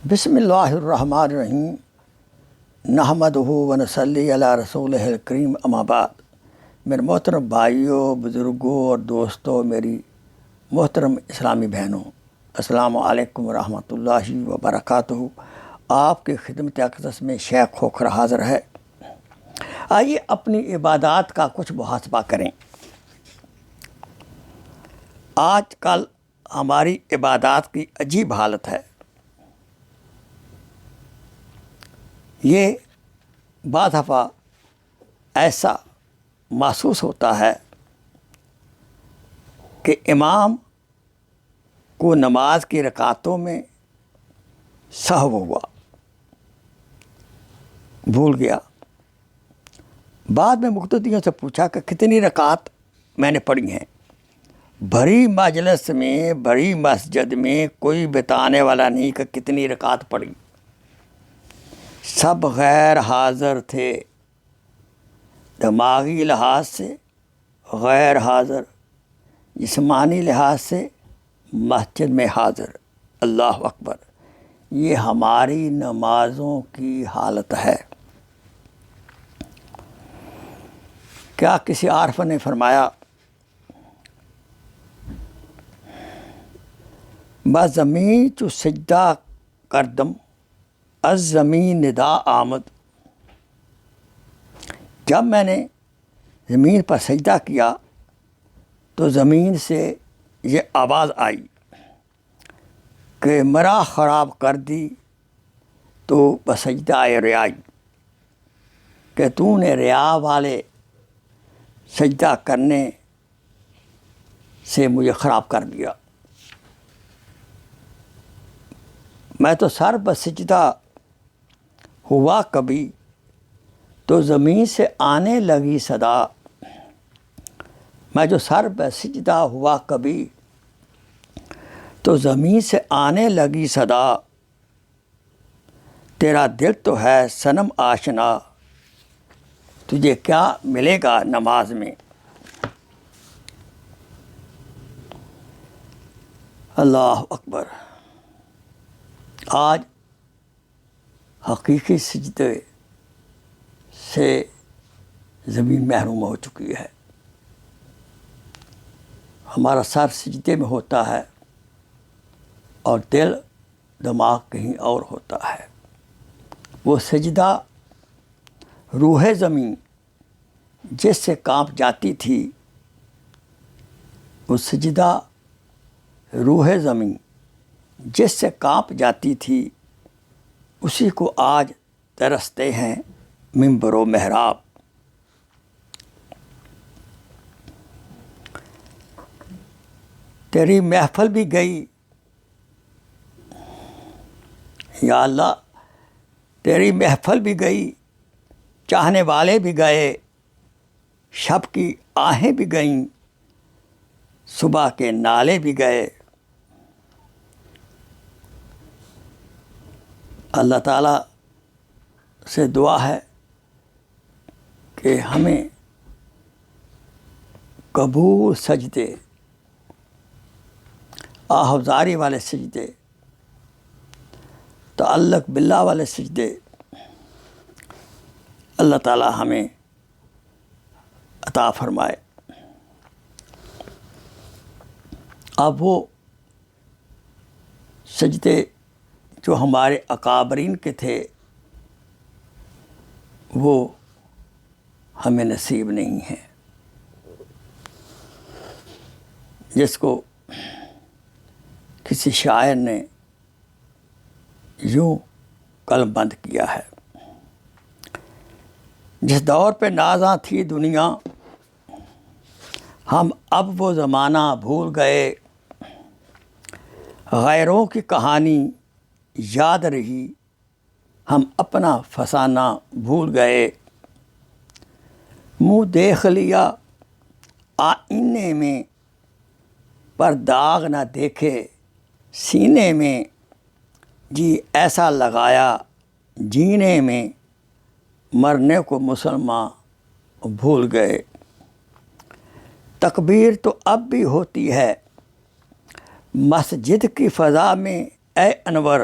بسم اللہ الرحمن الرحیم نحمدہ و نصلی علی رسولہ الکریم اما بعد۔ میرے محترم بھائیوں، بزرگوں اور دوستوں، میری محترم اسلامی بہنوں، السلام علیکم ورحمۃ اللہ وبرکاتہ۔ آپ کی خدمت اقدس میں شیخ کھوکھر حاضر ہے۔ آئیے اپنی عبادات کا کچھ محاسبہ کریں۔ آج کل ہماری عبادات کی عجیب حالت ہے۔ یہ بعض دفعہ ایسا محسوس ہوتا ہے کہ امام کو نماز کی رکعتوں میں سہو ہوا، بھول گیا۔ بعد میں مقتدیوں سے پوچھا کہ کتنی رکعت میں نے پڑھی ہیں۔ بھری مجلس میں، بھری مسجد میں کوئی بتانے والا نہیں کہ کتنی رکعت پڑھی۔ سب غیر حاضر تھے، دماغی لحاظ سے غیر حاضر، جسمانی لحاظ سے مسجد میں حاضر۔ اللہ اکبر! یہ ہماری نمازوں کی حالت ہے۔ کیا کسی عارف نے فرمایا، بس زمین چو سجدہ کردم از زمین ندا آمد۔ جب میں نے زمین پر سجدہ کیا تو زمین سے یہ آواز آئی کہ مرا خراب کر دی تو بسجدہ ریائی، کہ تو نے ریا والے سجدہ کرنے سے مجھے خراب کر دیا۔ میں تو سر بسجدہ ہوا کبھی تو زمین سے آنے لگی صدا، میں جو سر بسجدہ ہوا کبھی تو زمین سے آنے لگی صدا، تیرا دل تو ہے صنم آشنا، تجھے کیا ملے گا نماز میں۔ اللہ اکبر! آج حقیقی سجدے سے زمین محروم ہو چکی ہے۔ ہمارا سر سجدے میں ہوتا ہے اور دل دماغ کہیں اور ہوتا ہے۔ وہ سجدہ روح زمین جس سے کانپ جاتی تھی، وہ سجدہ روح زمین جس سے کانپ جاتی تھی، اسی کو آج ترستے ہیں منبر و محراب۔ تیری محفل بھی گئی یا اللہ، تیری محفل بھی گئی، چاہنے والے بھی گئے، شب کی آہیں بھی گئیں، صبح کے نالے بھی گئے۔ اللہ تعالیٰ سے دعا ہے کہ ہمیں قبول سجدے، آہوزاری والے سجدے، تعلق باللہ والے سجدے اللہ تعالیٰ ہمیں عطا فرمائے۔ اب وہ سجدے جو ہمارے اکابرین کے تھے وہ ہمیں نصیب نہیں ہیں۔ جس کو کسی شاعر نے یوں قلم بند کیا ہے، جس دور پہ نازاں تھی دنیا، ہم اب وہ زمانہ بھول گئے، غیروں کی کہانی یاد رہی، ہم اپنا فسانہ بھول گئے۔ منہ دیکھ لیا آئینے میں پر داغ نہ دیکھے سینے میں، جی ایسا لگایا جینے میں، مرنے کو مسلمان بھول گئے۔ تکبیر تو اب بھی ہوتی ہے مسجد کی فضا میں، اے انور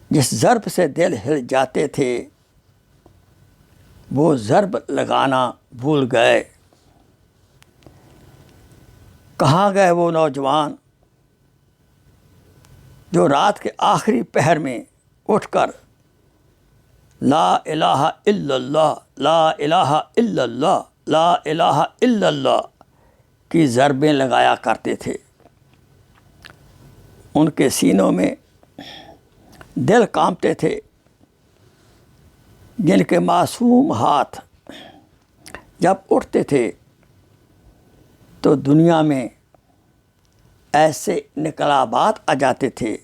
جس ضرب سے دل ہل جاتے تھے وہ ضرب لگانا بھول گئے۔ کہاں گئے وہ نوجوان جو رات کے آخری پہر میں اٹھ کر لا الہ الا اللہ، لا الہ الا اللہ، لا الہ الا اللہ کی ضربیں لگایا کرتے تھے؟ ان کے سینوں میں دل کانپتے تھے، جن کے معصوم ہاتھ جب اٹھتے تھے تو دنیا میں ایسے انقلابات آ جاتے تھے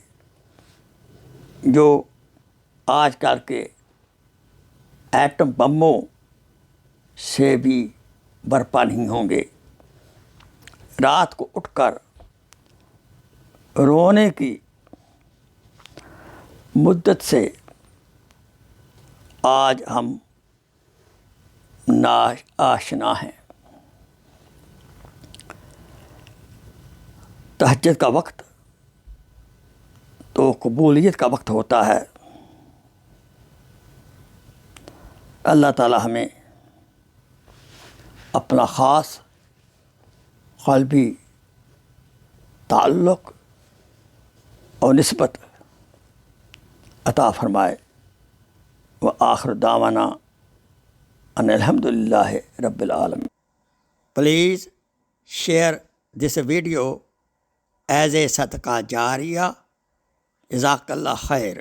جو آج کل کے ایٹم بموں سے بھی برپا نہیں ہوں گے۔ رات کو اٹھ کر رونے کی مدت سے آج ہم ناآشنا ہیں۔ تہجد کا وقت تو قبولیت کا وقت ہوتا ہے۔ اللہ تعالی ہمیں اپنا خاص قلبی تعلق اور نسبت عطا فرمائے۔ وآخر دعوانا ان الحمد للہ رب العالمین۔ Please share this video as a صدقہ جاریہ۔ جزاک اللہ خیر۔